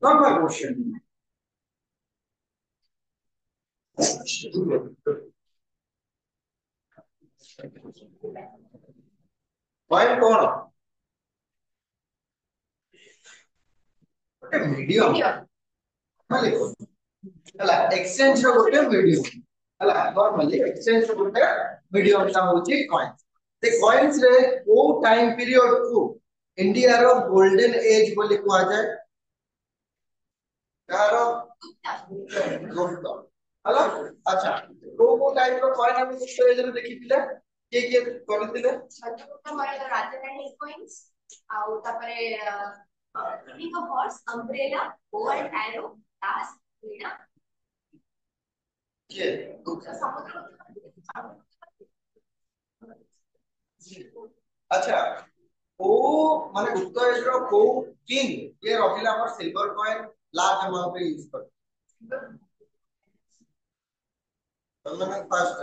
Not my question. Point कौन ଗୋଟେ medium ମାନେ ହେଲା ଏକ୍ସଚେଞ୍ଜ ର ଗୋଟେ ମିଡିୟମ ହେଲା ନର୍ମାଲି ଏକ୍ସଚେଞ୍ଜ ର ଗୋଟେ ମିଡିୟମ ଟା ହଉଛି କଏନ୍ସ ସେ କଏନ୍ସ ରେ କୋ टाइम पीरियड को इंडिया रो गोल्डन एज बोली कुआ जाए कार गुप्त ହେଲା अच्छा को टाइम रो कॉइन हम गुप्त एज रे देखिथिले के करथिले ଛତ୍ରଗୁପ୍ତ ମୌର୍ୟ ରାଜଧାନୀ କଏନ୍ସ ଆଉ ତାପରେ king of horse umbrella bow and arrow task वीणा के गुप्त समुद्रगुप्त अच्छा को माने गुप्त एज रो को किंग ये रहिला हमर सिल्वर कॉइन लार्ज अमाउंट रे यूज कर तमने फास्ट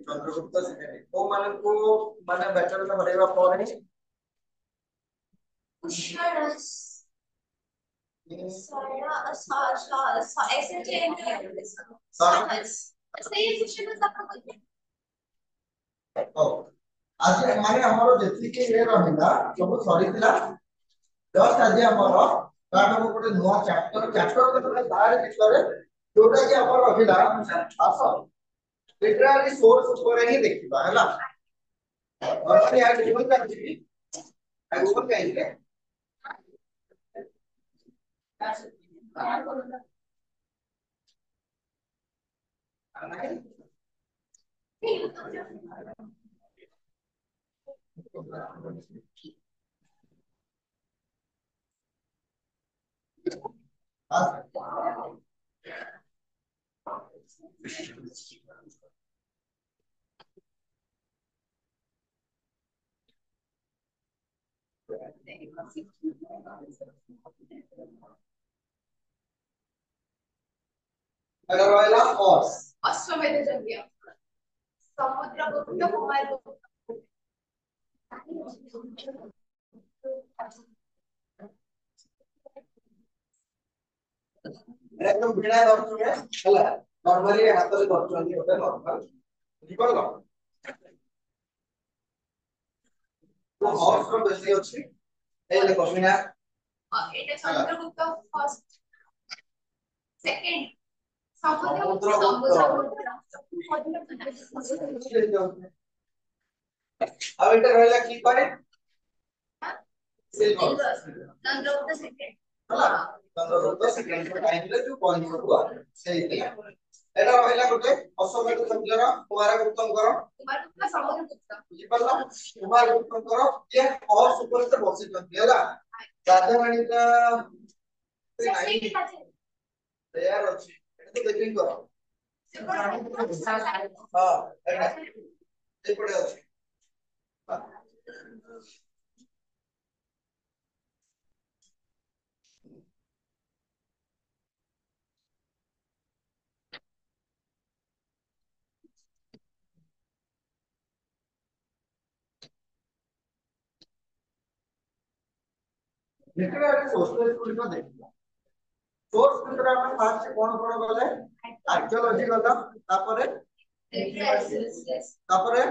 चंद्रगुप्त सेकेंड को माने को माने बैटल में हरेवा पर पुष्करस ऐसे सही पुष्करस आपको बोलते ओ आज माने हमरो जेति के ये रहिला सब सरीतिला जस्ट आज हमरो ताको गोटे नुवा चैप्टर तो तार भितरे जोटा कि हमर रहिला आसो लिटरली सोर्स ऊपर ही देखिबा हैला और से आज गूगल कर दिबी आ गूगल कहिले अगर वाला हॉर्स अश्वमेध यज्ञ समुद्रगुप्त कुमारगुप्त एकदम बिना दर्शु में हला नॉर्मली हाथ से दर्शु नहीं होता नॉर्मल बुझी पड़लो तो हॉर्स रो बेसी अछि ए देखो बिना এটা চন্দ্রগুপ্ত ফার্স্ট সেকেন্ড अब एटा रहला की पाए सिल्वर चंद्रगुप्त सेकेंड हला चंद्रगुप्त सेकेंड को टाइम ले जो पॉइंट हुआ सही दिया एटा रहला गोटे अश्वमेध यज्ञर कुमारगुप्तंकर समुद्रगुप्त बुझी पड़ला कुमारगुप्तंकर ये हॉर्स ऊपर से बसी चंदी हला राजधानी का तैयार अछि एटा तो देखिन करो हां एटा ए पड़े अछि लिटरेरी सोशल स्टडी को देखिला सोर्स भितर हम फास्ट कोन गले आर्कियोलॉजी गला तापरे तापरे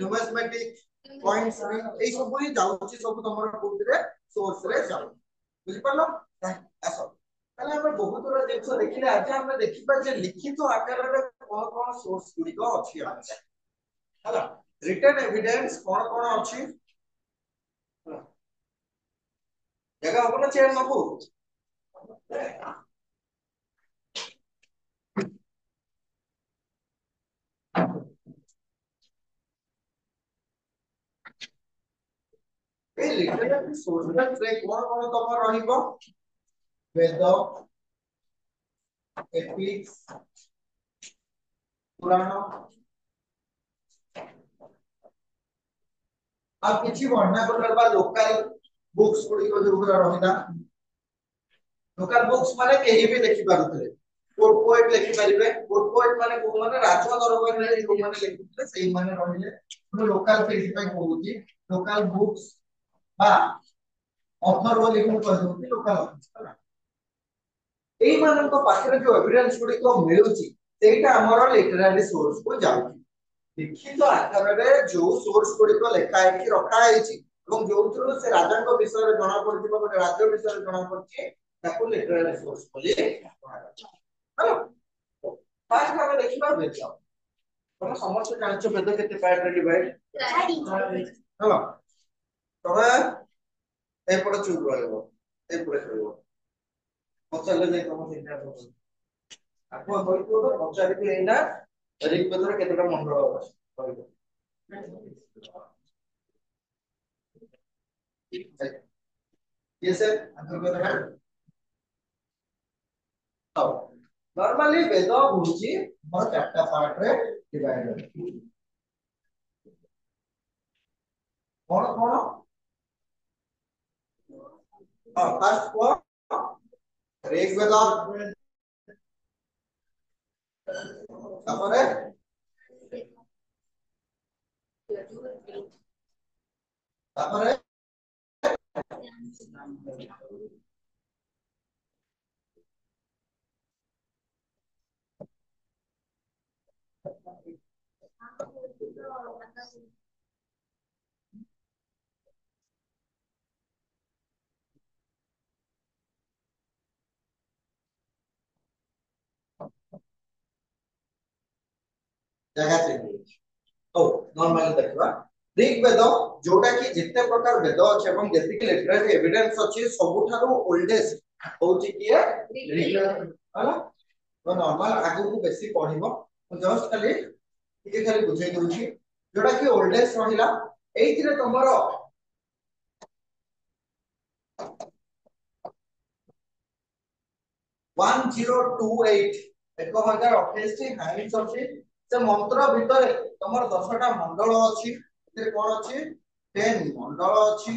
न्यूमेरिक पॉइंट्स ए सब ही जाउची सब तमर बुक रे सोर्स रे जाउ बुझि पड़लो आसो ताले हम बहुत रो जिंस देखिले आज हम देखिबा जे लिखित आकार रे कोन कोन सोर्स गुडी को अछि हला रिटन एविडेंस कोन कोन अछि जगह होना चेयर नबू ए लिटरेरी सोर्स रे कोन कोन तमर रहिबो वेद एपिक्स पुराण अब किछि वर्णना करबा लोकल बुक्स गुडी को जो रहिला लोकल बुक्स माने केही भी देखि पारुतले कोड पोएट लिखि परिबे कोड पोएट माने को माने राजा दरबार रे जो माने लिखुଥିଲେ सेही माने रहिले तो लोकल फेस पे कहूची लोकल बुक्स बा ऑथर बोली को कहूची लोकल ऑथर एई मानन को पाखरे जो एविडेंस गुडी को मिलुची सेटा हमर लिटरेरी सोर्स को जाउची लिखित आकार रे जो सोर्स गुडी को लेखा है कि रखा है छि এবং ଯୋଉଥିରୁ ସେ ରାଜାଙ୍କ ବିଷୟରେ ଜଣା ପଡିଥିବା ଗୋଟେ ରାଜ୍ୟ ବିଷୟରେ ଜଣା ପଡୁଛି ତାକୁ ଲିଟରାରୀ ସୋର୍ସ ବୋଲି କୁହାଯାଉଛି ହେଲା फास्ट भाग देखिबा बेद तमे समस्त जानिछ बेद केते पार्ट रे डिवाइड हेलो तमे ए पड चुप रहइबो ए पड कहइबो पचाले जे तम चिंता करू आपो कहइबो तो पचारि कि एना ऋग बेद रे केतेटा मंडल अछि कहइबो ये से अंतर्गत है तो नॉर्मली वेद होची मोर चारटा पार्ट रे डिवाइड है कोन कोन फर्स्ट को ऋग्वेद तापरे तापरे जगह चाहिए तो नॉर्मली देखबा ऋग्वेद जोटा कि जिते प्रकार वेद अछि एवं जेतिक लिटरेरी एविडेंस अछि सबुठारो ओल्डेस्ट होची कि ऋग्वेद हला तो नॉर्मल आगु को बेसी पढिबो जस्ट खाली बुझाई दउची जोटा कि ओल्डेस्ट रहिला एइथिरे तमरो 1028 1028 हाइट्स अछि से मंत्र भितर तमर 10टा मंडल अछि एते कोन अछि 10 मंडल अछि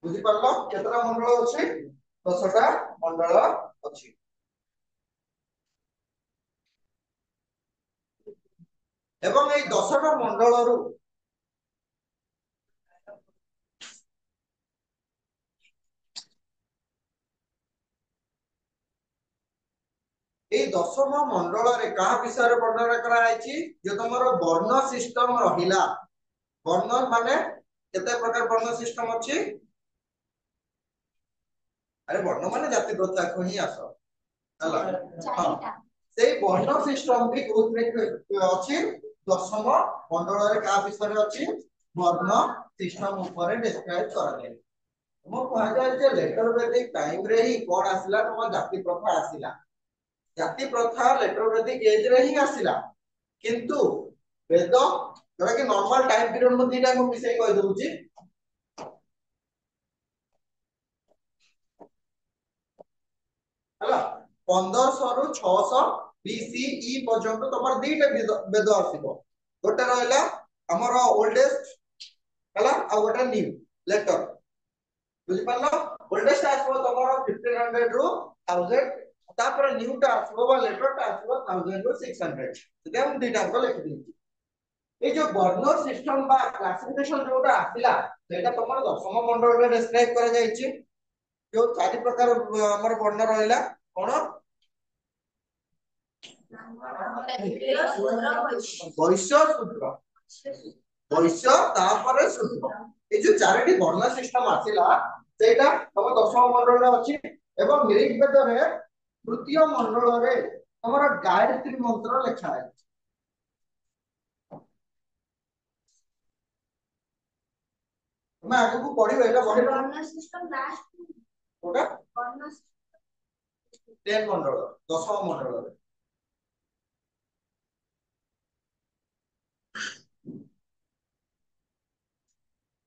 बुझि परलो केतरा मंडल अछि 10टा मंडल अछि एवं ए 10टा मंडल रु ए 10टा मंडल रे का विषय रे वर्णना करा आइछि जे तमरो वर्ण सिस्टम रहिला वर्ण माने केते प्रकार वर्ण सिस्टम अछि अरे वर्ण माने जाति प्रथा को ही आस हला हां सेई वर्ण सिस्टम भी बहुत रे अछि 10म मंडल रे का विषय रे अछि वर्ण सिस्टम ऊपर डिस्क्राइब करा जाय मो कहा जाय जे लेटर वैदिक टाइम रे ही कोन आसिला तो जाति प्रथा आसिला जाति प्रथा लेटर वैदिक एज रे ही आसिला किंतु वेद जोरा कि नॉर्मल टाइम पीरियड में दीटा को विषय कहि दउची हला 1500 रु 600 बीसीई पर्यंत तमर दीटा वेद आसीबो गोटे रहला हमर ओल्डेस्ट हला आ गोटे न्यू लेटर बुझि पालो ओल्डेस्ट आसीबो तमर 1500 रु 1000 तापर न्यू टा आसीबो बा लेटर टा आसीबो 1000 रु 600 सेटा हम दीटा को लिखि दिछि ए जो वर्ण सिस्टम बा क्लासिफिकेशन जोटा आसिला सेटा तमर 10म मंडल रे डिस्क्राइब करा जायछि जो चारि प्रकार हमर वर्ण रहला कोन वैश्य शूद्र वैश्य तापर शूद्र ए जो चारिटी वर्ण सिस्टम आसिला सेटा तम 10म मंडल रे अछि एवं ऋग्वेद रे तृतीय मंडल रे हमर गायत्री मंत्र लिखा है मैं आगे को पढ़ी एटा पढ़ी वर्ण सिस्टम लास्ट कोटा वर्ण 10 मंडल 10म मंडल रे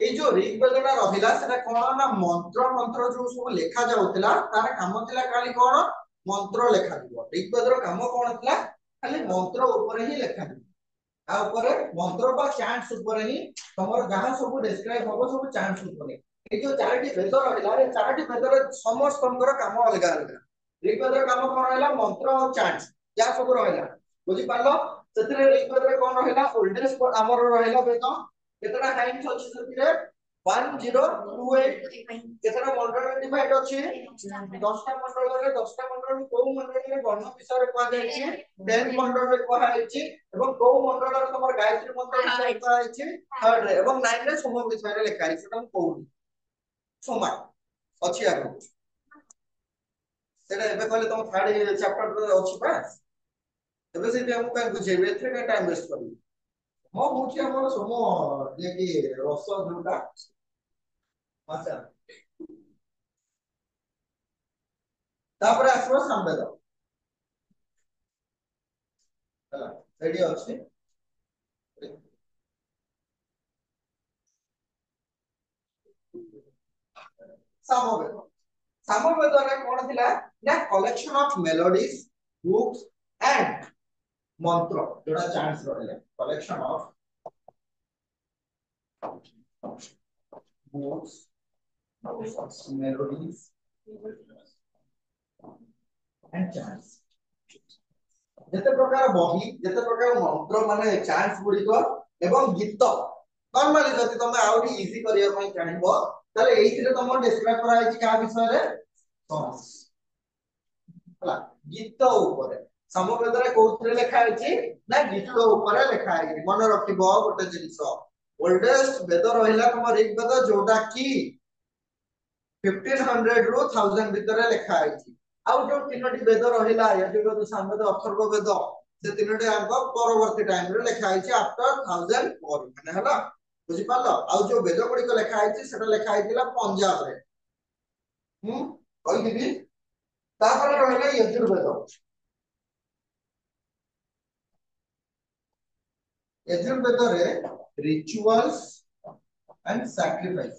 ए जो ऋग्वेदटा रहिला सेटा कोन ना मंत्र मंत्र जो सब लेखा जाउतिला तार काम थिला खाली कोन मंत्र लेखा दिबो ऋग्वेदर काम कोन थिला खाली मंत्र ऊपर ही लेखा दिबो आ ऊपर मंत्र बा चैंट्स ऊपर ही तमर जहां सब डिस्क्राइब होबो सब चैंट्स ऊपर ये जो चारोटी वेद रहिला ए चारोटी वेदर समस्तंकर काम अलग अलग ऋग्वेदर काम कोन रहिला मंत्र और चांट्स या सब रहिला बुझी पालो सेतिरे ऋग्वेदर कोन रहिला ओल्डेस्ट हमर रहिला वेद केतरा टाइम्स अछि सेतिरे 1028 केतरा मंडल डिवाइड अछि 10टा मंडल रे 10टा मंडल को मंडल रे वर्ण विषय रे कोआ जाय छी 10 मंडल रे कोआ है छी एवं को मंडल रे हमर गायत्री मंत्र विषय कोआ है छी थर्ड रे एवं 9 रे सोम विषय रे लिखा है सेटा कोउनी सोमा अछि आगु सेटा एबे कहले तुम थर्ड चैप्टर रे अछि बा एबे से हम का बुझेबे एथे का टाइम वेस्ट करी म बुझी हमर सोमो जे कि रस जोटा अच्छा तापर आसबो संवेद हला रेडी अछि सामवेद सामवेद रे कोन थिला ना collection of melodies books and मंत्र जोड़ा चांस रहले collection of books melodies and chance जते प्रकार बही जते प्रकार मंत्र माने चांस गुडी को एवं गीत नॉर्मली जति तमे आउरी इजी करिया पई चाहबो ताले एइथिरे तमो डिस्क्राइब करा है का विषय रे सॉन्ग्स हला गीत ऊपर समवेद रे कोथरे लिखा है ना गीत ऊपर लिखा है मन रखिबो गोटे जिंस ओल्डेस्ट वेद रहिला तम ऋग्वेद जोटा की 1500 रु 1000 भीतर लिखा है आउ जो तीनोटी वेद रहिला यजुर्वेद सामवेद अथर्ववेद से तीनोटी आंक परवर्ती टाइम रे लिखा है आफ्टर 1000 पर माने हला बुझि पालो आउ जो वेद गुडी को लिखा है सेटा लिखा है पंजाब रे कहि दिबी तापर रहिला यजुर्वेद यजुर्वेद रे रिचुअल्स एंड सैक्रिफाइस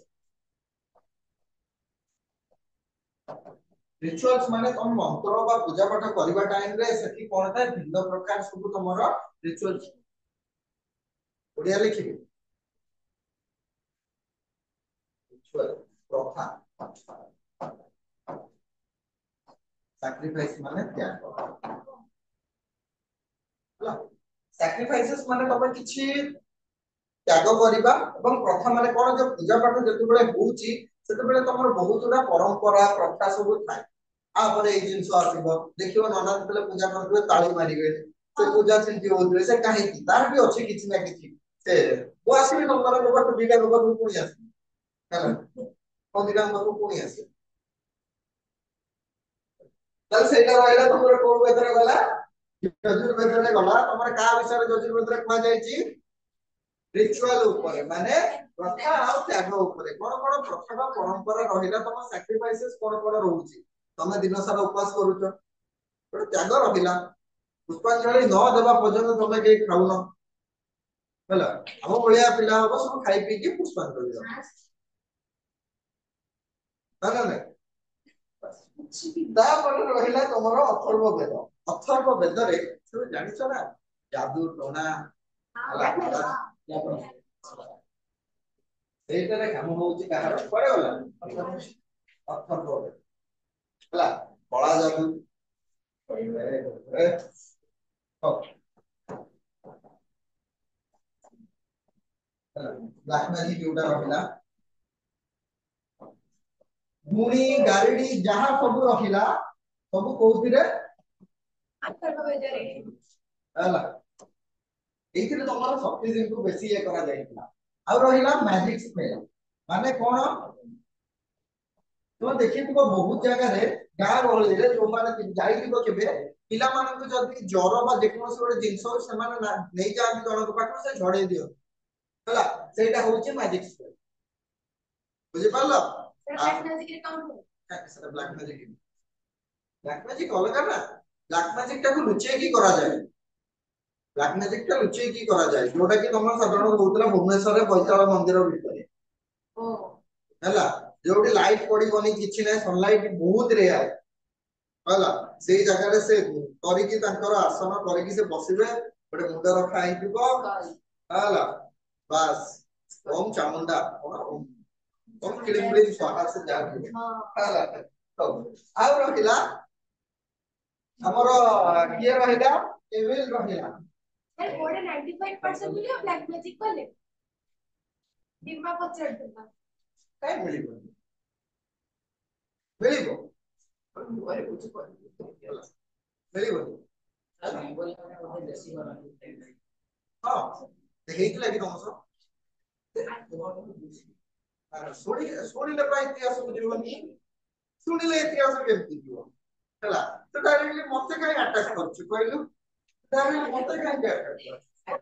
रिचुअल्स माने तुम मंत्र बा पूजा पाठ करबा टाइम रे सेठी कोन था भिन्न प्रकार सब तमरो रिचुअल्स ओडिया लिखिबे रिचुअल प्रथा सैक्रिफाइस माने त्याग हला सैक्रिफाइसेस माने तमे किछि त्याग करिबा एवं प्रथा माने कोन जे पूजा पाठ जति बेले होउची सेते बेले तमरो बहुत गुडा परंपरा प्रथा सब थाय आपर ए जिंस आसीबो देखिबो नना बेले पूजा करबे ताली मारिबे से पूजा चिंती होतबे से काहे की तार भी अछि किछि ना किछि से वो आसीबे नंबर को बीटा को कोनी आसी हला कोन दिना को कोनी आसी तल सेटा रहला तमरो को वेदरे गला यजुर्वेद रे गला तमर का विषय यजुर्वेद रे कोन जायछि रिचुअल ऊपर माने प्रथा आ त्याग ऊपर कोन प्रथा बा परंपरा रहिला तम सैक्रिफाइसेस कोन रहउची तमे दिन सारा उपवास करूछ तो त्याग रहिला पुष्पांजलि न देबा पर्यंत तमे के खाउन हला हम बलिया पिला हो सब खाई पी के पुष्पांजलि दो ना ना ता पर रहिला तमरो अथर्ववेद रे सब जानिछ ना जादू टोना हला ସେଇଟାରେ କାମ ହଉଛି କାହାର କୁଆଡେ ଗଲା ଅଥର୍ବ ହେଲା କଳା ଯାଦୁ ब्लैक मैजिक जोटा रहिला मुनी गारिडी जहां सब रहिला सब कोउथिरे अथर्ववेद रे हला एथिरे तमरो शक्ति जिनको बेसी ए करा जाइतला आ रहिला मैजिक स्पेल माने कोन तो देखिबो बहुत जगह रे गाँ गहली रे जो माने जाइबो केबे पिला मानन को जदी ज्वर बा देखो से गोटे जिंस से माने नै जाबी जणक पाखु से झड़े दियो हला सेटा होची मैजिक स्पेल बुझि पालो ब्लैक मैजिक रे काउंट हो सेटा ब्लैक मैजिक अलग ना ब्लैक मैजिक टा को लुचे की करा जाए ब्लैक मैजिक टा लुचे की करा जाए जोटा कि तमर साधारण होतला भुवनेश्वर रे बैताल मंदिर भीतर ओ हला जोटी लाइट पड़ीबनी किछि नै सनलाइट बहुत रेयर हला सेही जगह रे से करी कि तांकर आसन करी कि से बसिबे गोटे मुंड रखा हिथिबो हला बस ओम चामुंडा ओम कौन किलिंबली स्वाहा से जा हाला तो आउ रहिला हमरो किए रहिला एविल रहिला सर मोर 95% मिलियो ब्लैक मैजिक कले दिमा पचड़ देता काय मिलिबो मिलिबो मोर कुछ कर मिलिबो हां देखैत लागि तमसो ଶୁଣିଲେ ପାଇଁ ଇତିହାସ ବୁଝିବନି ଶୁଣିଲେ ଇତିହାସ କେମିତି ଯିବ ହେଲା ତ ଡାଇରେକ୍ଟଲି ମତେ କାଇଁ ଆଟାକ୍ କରୁଛୁ କହିଲୁ ଡାଇରେକ୍ଟଲି ମତେ କାଇଁ ଆଟାକ୍ କରୁଛୁ ହେଲା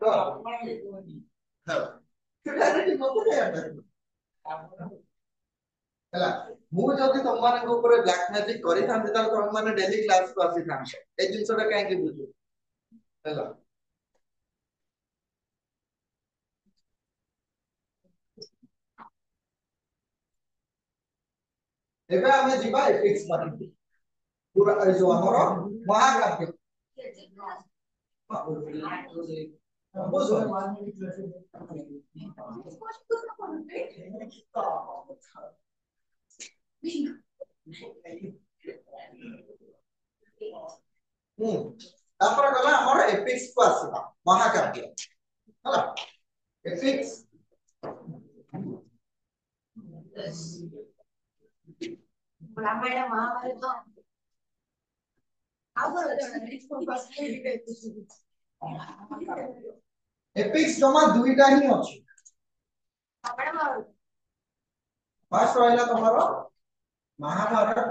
ତ ଡାଇରେକ୍ଟଲି ମତେ କାଇଁ ଆଟାକ୍ କରୁଛୁ ହେଲା ମୁଁ ଯଦି ତମମାନଙ୍କ ଉପରେ ବ୍ଲାକ୍ ମ୍ୟାଜିକ କରିଥାନ୍ତି ତାହେଲେ ତମେ ମାନେ ଡେଲି କ୍ଲାସକୁ ଆସିଥାନ୍ତ ଏ ଜିନିଷଟା କାହିଁକି ବୁଝୁ ହେଲା ଏବେ ଆମେ ଯିବା ଏଥିକ୍ସ ପାର୍ଟ पूरा जो हमारा महाकाव्य तापर गला हमर एपिक्स को आसीबा महाकाव्य हला एपिक्स रामायण महाभारत एपिक्स जमा दुईटा ही अछि फर्स्ट रहला तमरो महाभारत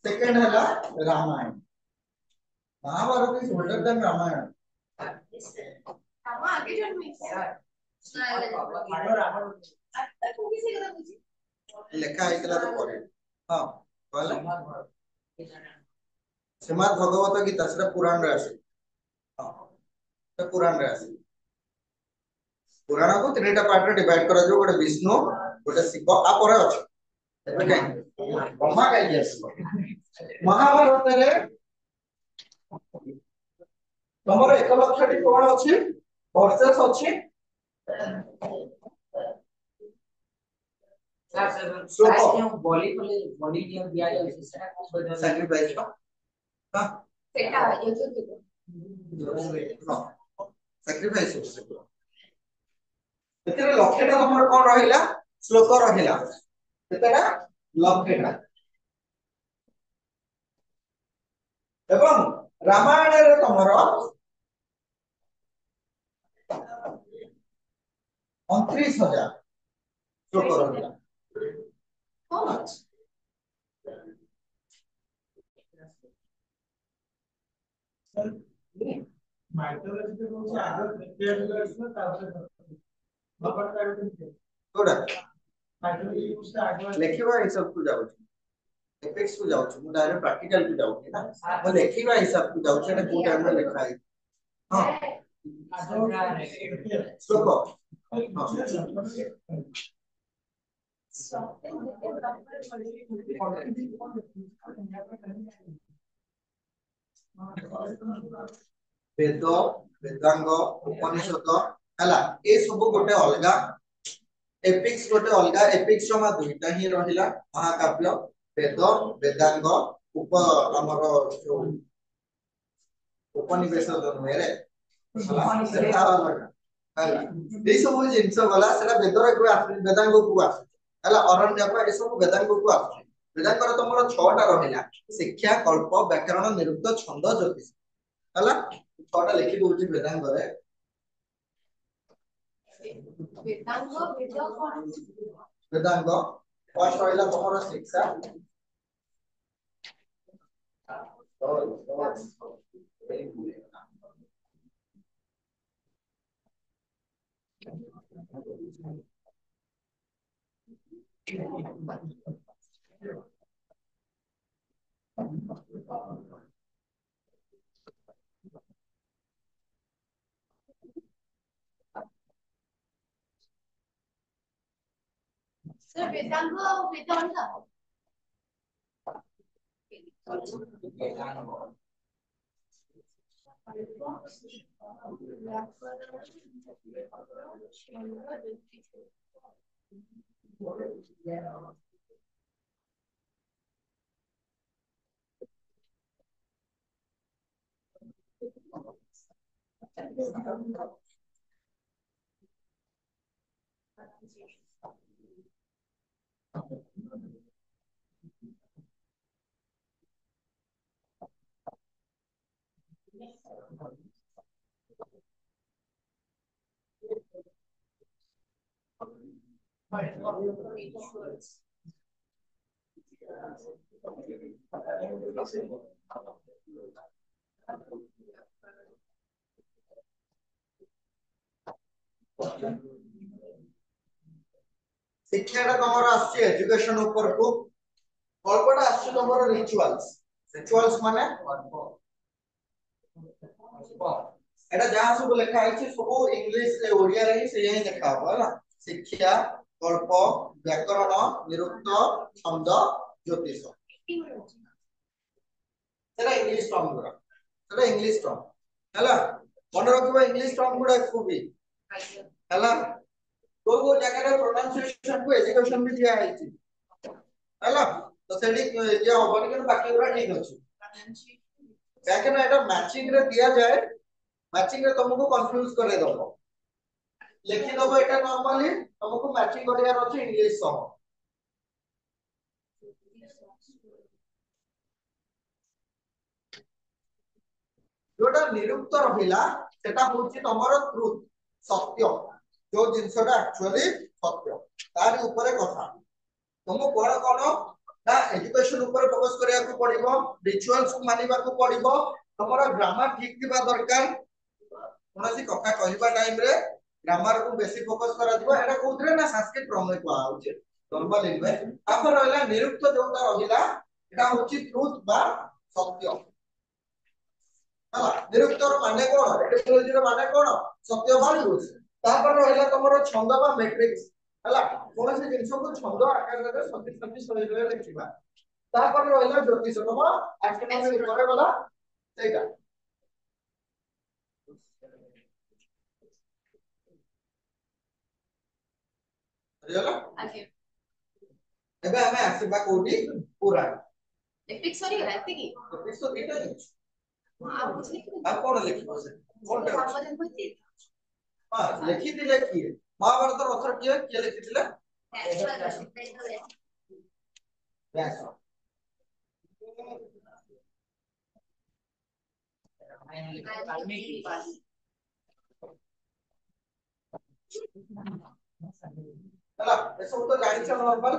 सेकंड हला Ramayana Mahabharata is older than Ramayana हम आगे जन्मे लेखा आइतला तो परे हां कहला श्रीमद् भगवत गीता सेटा पुराण रे आसी हां तो पुराण रे आसी पुराण को तीनटा पार्ट रे डिवाइड करा जो गोटे विष्णु गोटे शिव आ परे अछि एबे काई ब्रह्मा काई आसी महाभारत रे तमरो 1 लक्ष टी कोण अछि वर्सेस अछि बॉडी नियम दिया जाए सेटा कुछ बदल सैक्रिफाइस का हां सेटा युद्ध सैक्रिफाइस एतरे लक्ष्यटा हमर कोन रहिला श्लोक रहिला एतरा लक्ष्यटा एवं रामायण रे तमरो 29000 श्लोक रहिला हां माइथोलॉजी को से आगे प्रिपेयर करछो तापर बापर काढते कोडा माइथोलॉजी को से आगे लेखिबा हिसाब को जाउ एपेक्स को जाउ मु डायरेक्ट प्रैक्टिकल को जाउ ना मु लेखिबा हिसाब को जाउ सेटा को टाइम में लिखा है हां श्लोक हां वेद वेदांग उपनिषद हला ए सब गोटे अलगा एपिक्स गोटे अलगा एपिक्स मा दुईटा ही रहिला महाकाव्य वेद वेदांग उप हमर उपनिवेशद नुरे सेटा अलगा हला ए सब जिंस गला सेटा वेदर को वेदांग को आसे हला अरण्य को ए सब वेदांग को आसे वेदांग रो तमरो 6 टा रहिला शिक्षा कल्प व्याकरण निरुक्त छंद ज्योतिष हला 6 टा लिखि दोछि वेदांग रे वेदांग फर्स्ट रहिला तमरो शिक्षा सर वेदांग वेदांग शिक्षा तुम एजुकेशन ऊपर को अल्पटा आसु तुम रिचुअल्स रिचुअल्स माने एटा जहां सब लिखा है सब इंग्लिश ओडिया रे से यही लिखा हो होला शिक्षा कल्प व्याकरण निरुक्त छंद ज्योतिष सेटा इंग्लिश टर्म गुरा सेटा इंग्लिश टर्म हैला मन रखबो इंग्लिश टर्म गुडा खूबी हैला को जगह रे प्रोनाउंसिएशन को एजुकेशन भी दिया है हैला तो सेडी जे होबनी के बाकी गुरा ठीक अछि याके ना एटा मैचिंग रे दिया जाए मैचिंग रे तुमको कंफ्यूज करे दबो लिखि दबो एटा नॉर्मली तुमको मैचिंग करियार अछि इंग्लिश सह जोटा निरुक्त रहिला सेटा होछि तमरो ट्रुथ सत्य जो जिंसटा एक्चुअली सत्य तार ऊपर कथा तुम कोन ना एजुकेशन ऊपर फोकस करिया को पड़िबो रिचुअल्स को मानिबा को पड़िबो तमरो ग्रामर ठीक दिबा दरकार कोनसी कथा कहबा टाइम रे ग्रामर को बेसी फोकस करा दिबो एटा कोथरे ना संस्कृत प्रमेय को आउचे नॉर्मल लैंग्वेज तापर रहला निरुक्त जोटा रहिला एटा होछि ट्रुथ बा सत्य हला निरुक्तर माने कोन एटिमोलॉजी रो माने कोन सत्य बा ट्रुथ तापर रहला तमरो छंद बा मैट्रिक्स हला कोनसी जिंस को छंद आकार रे सत्य सत्य सही रे लिखिबा तापर रहला ज्योतिष तम एस्ट्रोनॉमी करे वाला सेटा रियला आके एबे हमें आसीबा कोडी पुराण एपिक सॉरी रहते की एपिक तो केटा लिख आप कुछ लिख आप कोन लिखबो से कोन टा आप वजन कोई थी हां लिखि दिले किए महाभारत रचना किए लिखि दिले व्यास हला ऐसा तो गाड़ी चल normal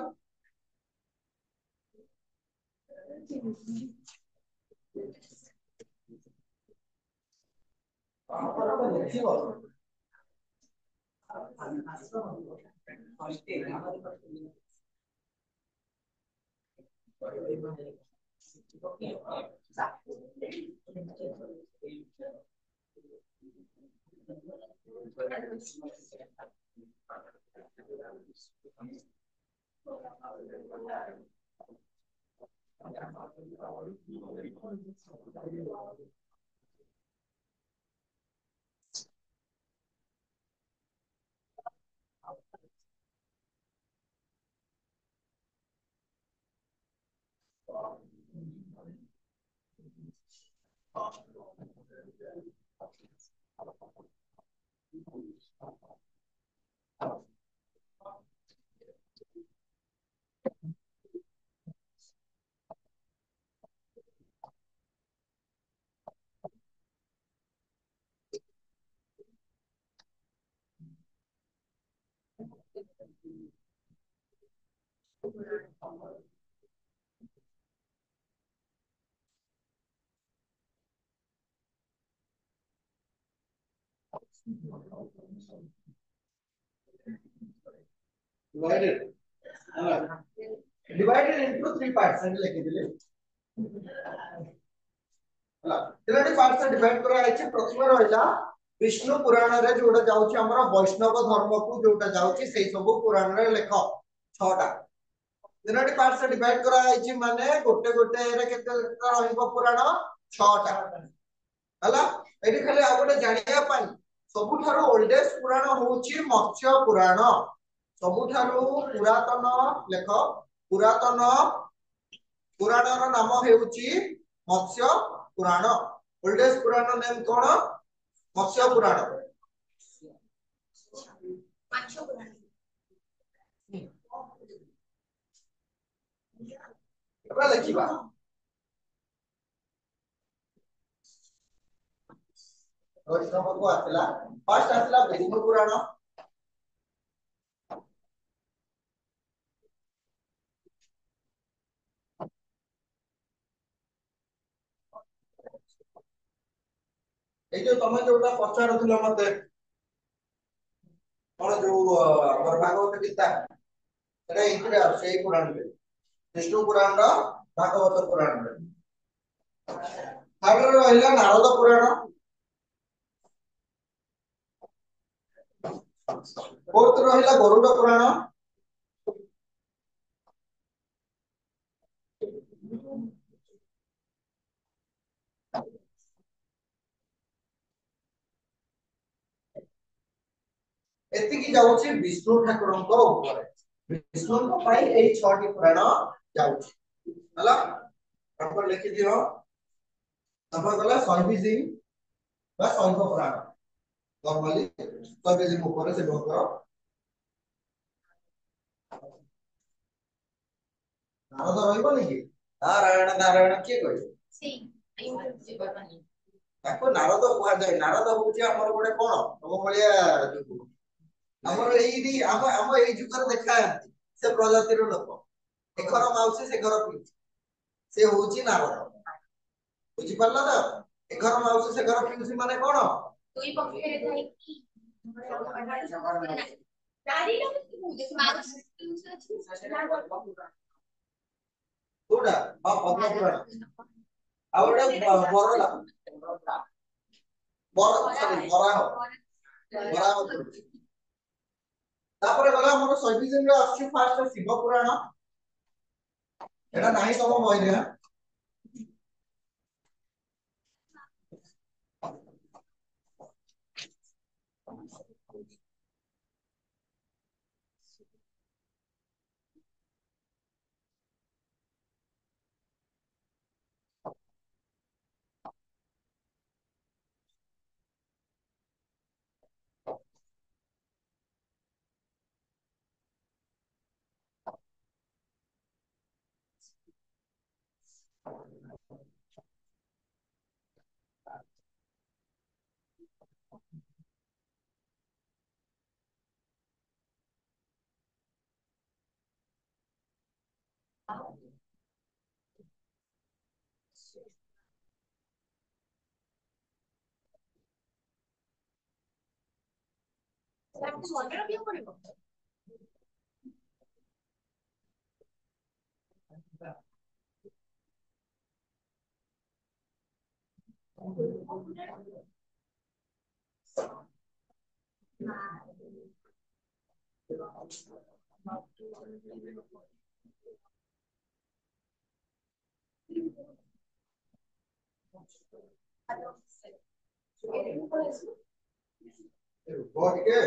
divided into three parts and लिखि दिले हला तीनटी पार्ट्स डिवाइड करा आइछ प्रथम रहला विष्णु पुराण रे जोटा जाउची हमरा वैष्णव धर्म को जोटा जाउची सेही सब पुराण रे लेख 6टा तीनटी पार्ट्स डिवाइड करा आइछ माने गोटे गोटे रे केते रहइबो पुराण 6टा हला एठी खाली आ गोटे जानिया पाई सबुठारु ओल्डेस्ट पुराण होउची मत्स्य पुराण सबुठारु पुरातन लेख पुरातन पुराणर नाम हेउची मत्स्य पुराण ओल्डेस्ट पुराण नेम कोन मत्स्य पुराण माछ पुराण एबा देखिबा वैष्णव को आतला फर्स्ट आतला विष्णु पुराण ए जो तमे जोटा पचारुथिलो मते और जो हमर भागवत गीता एटा इतरे सेही पुराण रे विष्णु पुराण रो भागवत पुराण रे तापर रहिला नारद पुराण फोर्थ रहिला गरुड़ पुराण एतिकी जाउची विष्णु ठाकुरଙ୍କ ऊपर विष्णुଙ୍କ ପାଇଁ एई 6 टी पुराण जाउची हला आपण लिखि दियो तब गला सर्विसिंग बा शैव पुराण नॉर्मली सर्विसिंग ऊपर से भकर नारद रहइबो नि कि नारायण नारायण के कहि सी आई विल जीवनी ताको नारद कुआ जाय नारद होउची हमर गोटे कोन हम भलिया हमर एई हम एई जुकर देखा से प्रजाति रो लोक ए घर माउसी से घर पी से होउची नारद बुझी पल्ला त ए घर माउसी से घर पी माने कोन दुई पक्षरे थाई की नारी लो माछ कोडा हां पद्म पुराण आवडे बरला बर सॉरी बरा हो तापर गला हमर सर्विसिंग रे अछि फास्ट शिव पुराण एटा नाही तम बहिरे हमको मने रखियो पड़िबो बहुत के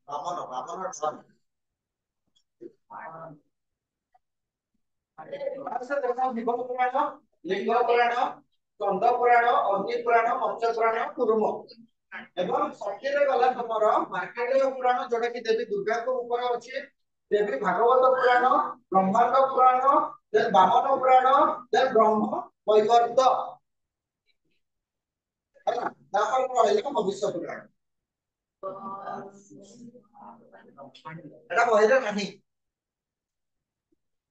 बामन बामन सन से देखो शिव पुराण लिंग पुराण स्कंद पुराण अग्नि पुराण मत्स्य पुराण कुरुम एवं सखीरे गला तमरो मार्केट पुराण जोटा कि देवी दुर्गा को ऊपर अछि देवी भागवत पुराण ब्रह्मांड पुराण देन वामन पुराण देन ब्रह्म वैवर्त है भविष्य पुराण एटा बहिरे नहीं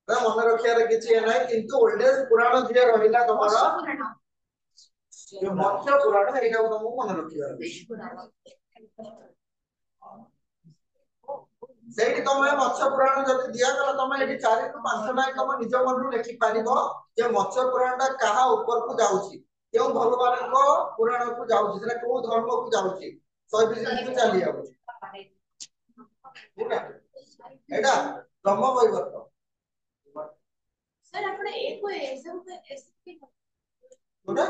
मन रखियार किछि नै किंतु ओल्डेज पुराण जे रहिला तमरा जो मत्स्य पुराण एटा तुमको मन रखियार सेठी तमे मत्स्य पुराण जति दिया गला तमे एठी 4 रु 5 लाइन तमे निज मन लिखि पारिबो जे मत्स्य पुराण ता कहा ऊपर को जाउची केउ भगवान को पुराण को जाउची सेटा को धर्म को जाउची सही को चली आउची ठीक है एटा ब्रह्म वैवर्त सर आपण एक को एग्जाम पे एसपी कोटा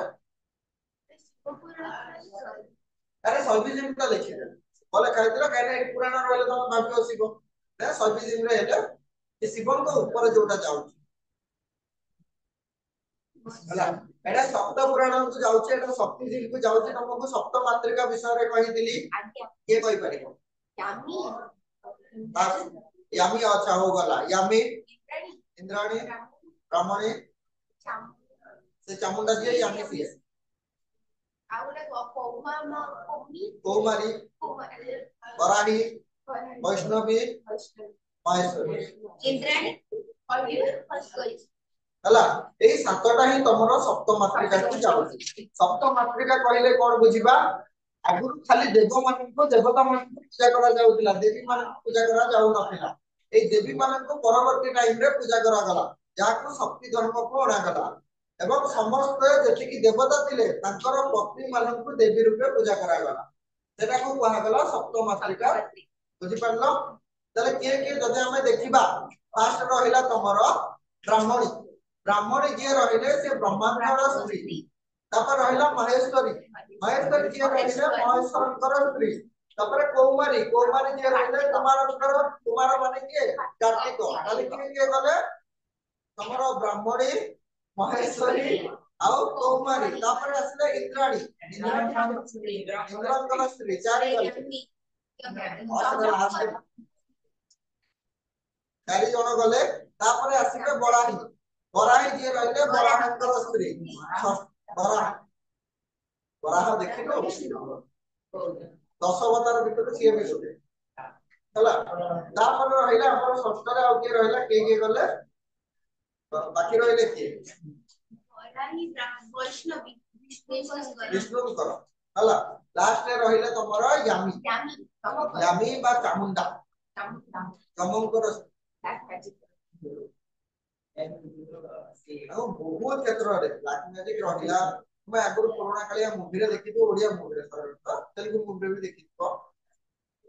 अरे सर्विसिंग का लिखि दे बोले कहतला कहले ए पुराण रहले तम भाबियो शिव ना सर्विसिंग रे हेले कि शिवन को ऊपर जोटा जाउची हला एटा सप्त पुराण को जाउची एटा शक्ति जी को जाउची तुमको सप्त मात्रिका विषय रे कहि दिली के कहि परिबो यामी यामी अच्छा हो गला यामी इंद्राणी ब्राह्मणी से चामुंडा जी यामी सी कौमारी वराही वैष्णवी महेश्वरी इंद्राणी हला एई सातटा ही तमरो सप्तमात्रिका को जाउची सप्तमात्रिका कहले कोन बुझिबा आगुरु खाली देव मान को देवता मान को पूजा करा जाउतिला देवी मान को पूजा करा जाउ नथिला एई देवी मान को परवर्ती टाइम रे पूजा करा गला जाको शक्ति धर्म को ओणा गला एवं समस्त जति की देवता थिले तांकर पत्नी मान को देवी रूपे पूजा करा गला सेटा को कहा गला सप्तमात्रिका बुझि परलो तले के जदे हमें देखिबा फास्ट रहिला तमरो ब्राह्मणी ब्राह्मणी जे रहिले से ब्रह्मांडर स्त्री तापर रहिला महेश्वरी महेश्वरी जे रहिले महेश्वरंकर स्त्री तापर कौमारी कौमारी जे रहिले कुमार माने के कार्तिक खाली के गले तमरो ब्राह्मणी महेश्वरी आउ कौमारी तापर असले इंद्राणी इंद्रांकर स्त्री चारि गले चारि जण गले तापर आसीबे बराही बराही जे रहले बराहंकर स्त्री बराह बराह देखिलो 10 अवतार भीतर से भी होते हला तापर रहिला हमर षष्ठरे आ के रहिला के गले बाकी रहिले के बराही वैष्णवी विष्णु कर हला लास्ट रे रहिले तमरो यामी बा चामुंडा चमंकर बहुत क्षेत्र रे ब्लैक मैजिक रहिला मैं आगुर पुराना कालिया मूवी रे देखितो ओडिया मूवी रे तेलुगु मूवी रे भी देखितो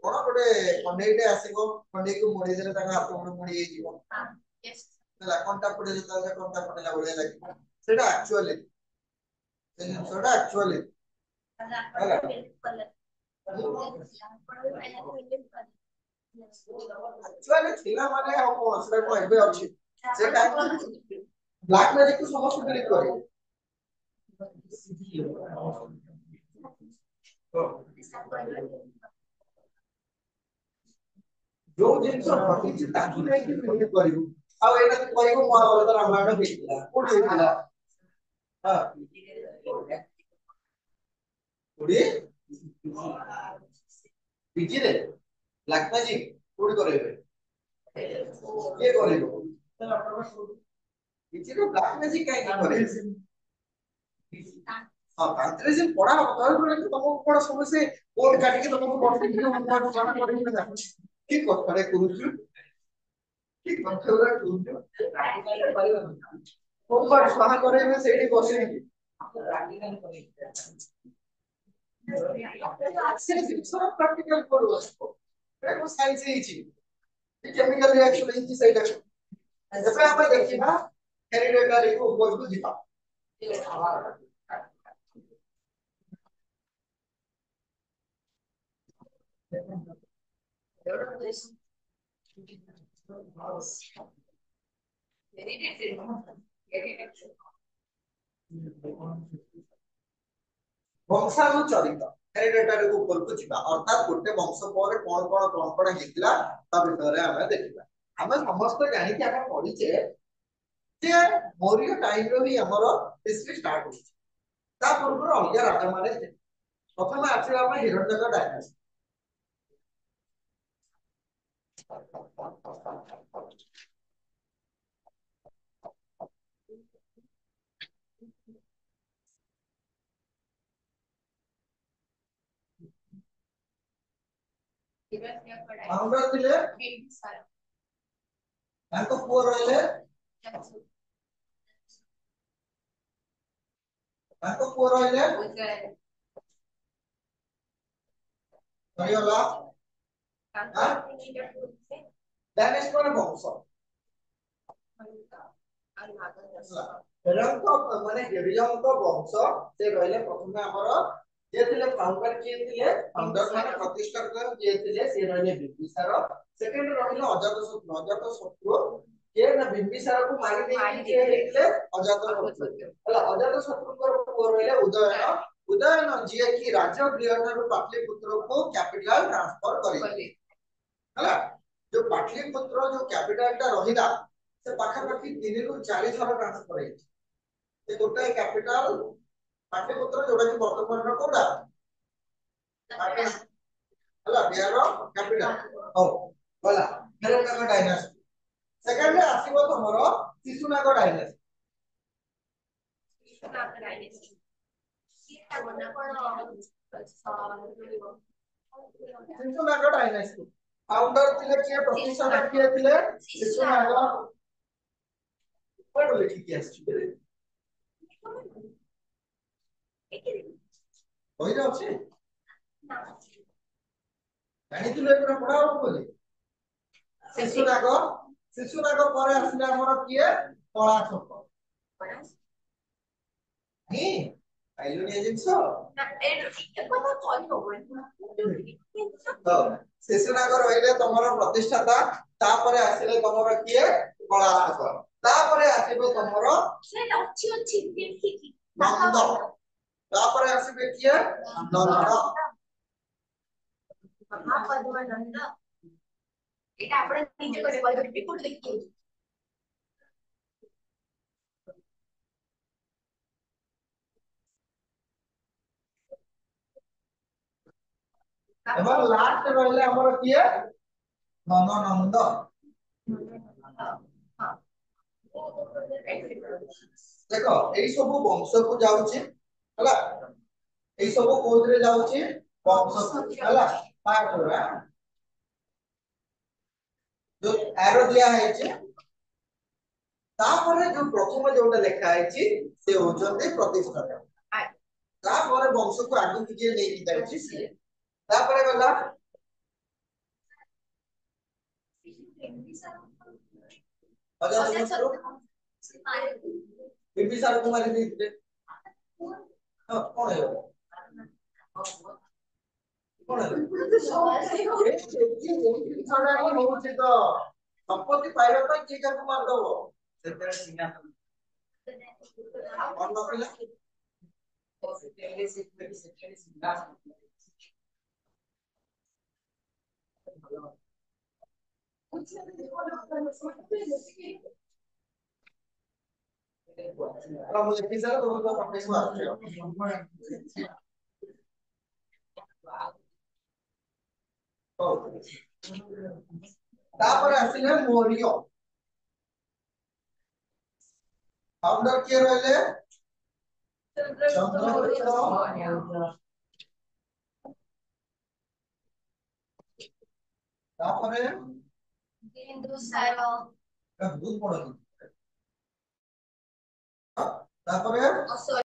कोन गोटे कंडेईटे आसीबो कंडेई को मोड़ी देले ताका हाथ मुड़ मोड़ी जीवो यस हला कोनटा पडे ताका कोनटा पडेला ओडिया लागि सेटा एक्चुअली सेटा एक्चुअली हला एक्चुअली थिला माने हम सेटा को एबे अछि से टाइम ब्लैक मैजिक को समस्त डिलीट करे जो जिंस घटिछि ताकि नै कि डिलीट करिवु आ एटा कहिबो महाभारत रामायण हेतिला कोठी हेतिला हां कोठी बिजी रे ब्लैक मैजिक कोठी करेबे ये करेबो बिजी रे ब्लैक मैजिक काई करे हां तांत्रिज्म पढ़ा हो तो तुमको पढ़ा समझे कोड काट के तुमको पढ़ के हम जाना पड़ेगा ठीक करे कुरुचु ठीक करे कुरुचु प्रैक्टिकल परिवर्तन कोन बार स्वाहा करे में सेठी बसे प्रैक्टिकल सिर्फ सब प्रैक्टिकल करो उसको वो साइंस ही छी केमिकल रिएक्शन ही सही है जब हम देखिबा हेरिडिटरी को ऊपर को जीता वंशानुचरित हेरिडिटरी को ऊपर को जीवा अर्थात गोटे वंश पर कोन हेतिला ता विषय रे हम देखिबा हम समस्त जानि कि हम पढिचे जे मौर्य टाइम रो ही हमरो हिस्ट्री स्टार्ट हो ता पूर्व अलग राजा माने थे प्रथम आसीला हम हिरण्यक डायनास्टी फाउंडर थिले ताको पुଅ रहले ताको पुଅ रहले सहीला डायनास्टी माने वंश हिरण्यक माने हिरण्यक वंश से रहले प्रथम हमर जे थिले फाउंडर किए थिले फाउंडर माने प्रतिष्ठापक किए थिले से रहले बिंबिसार सेकंड रहले अजातशत्रु के ना बिंबिसार को मारी देई के हेले अजातशत्रु हला अजातशत्रु को पुଅ रहले उदयन उदयन जे कि राजा गृहणर पाटलिपुत्र को कैपिटल ट्रांसफर करी हला जो पाटलिपुत्र जो कैपिटल टा रहिला से पाखापाखि 3 रु 4 थर ट्रांसफर है से गोटे कैपिटल पाटलिपुत्र जोडा कि वर्तमान रो कोडा हला बिहार कैपिटल हो बोला हिरण्यक डायनास्टी सेकंड आसीबो तमरो Shishunaga dynasty Shishunaga dynasty founder थिले के प्रतिष्ठापक किए थिले शिशुनाग कोड लिखि के आछि होई जाउछि जानि थिले एकरा पढा हो बोली शिशुनाग शिशुनाग परे आसिले हमर किए कला छप नी आइलोनी एजेंसो ना ए को कॉल तो शिशुनाग रहिले तमरो प्रतिष्ठाता तापरे आसिले तमरो किए कला छप तापरे आसिबो तमरो से अच्छी देखि नंद तापरे आसिबे किए नंद महापद्मानंद এটা আমরা নিজে করে বলবো রিপোর্ট লিখি एबार लास्ट रहले हमर किए नंद देखो एई सब वंश को जाउची हला एई सब कोथरे जाउची वंश हला पार्ट होरा जो एरो दिया है जे तापरे जो प्रथम जोटा लिखा है जे से होचंते प्रतिष्ठाता तापरे वंश को आगु किए नै कि जाउची से तापरे गला अजातशत्रु बिंबिसार को मारी दी कौन है कौन है तो संपत्ति पाइबा पर के का मार दबो सेतेरे सिंहासन और नकला सेतेरे सिंहासन मुझे किसी तो अपने को तापर आसिले मौर्य फाउंडर के रहले चंद्रगुप्त तापर बिंदुसार बहुत बड़ा तापर